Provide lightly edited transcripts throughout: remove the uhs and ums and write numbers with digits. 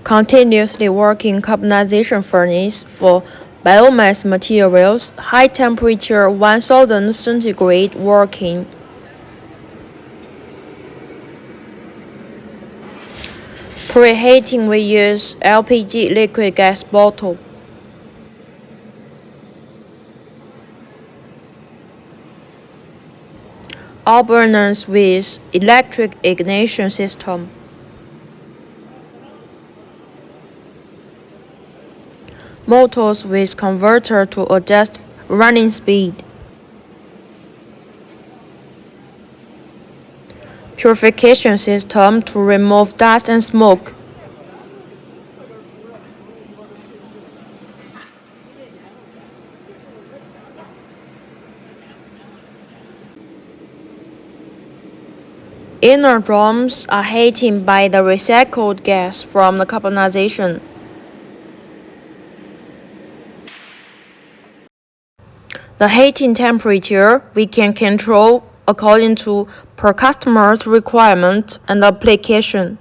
Continuously working carbonization furnace for biomass materials, high temperature 1000 centigrade working. Preheating we use LPG liquid gas bottle. All burners with electric ignition system. Motors with converter to adjust running speed. Purification system to remove dust and smoke. Inner drums are heated by the recycled gas from the carbonization. The heating temperature we can control according to per customer's requirement and application.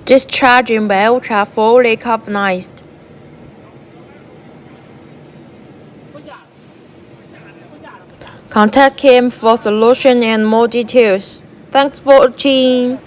Discharging biochar fully carbonized. Contact Kim for solution and more details. Thanks for watching.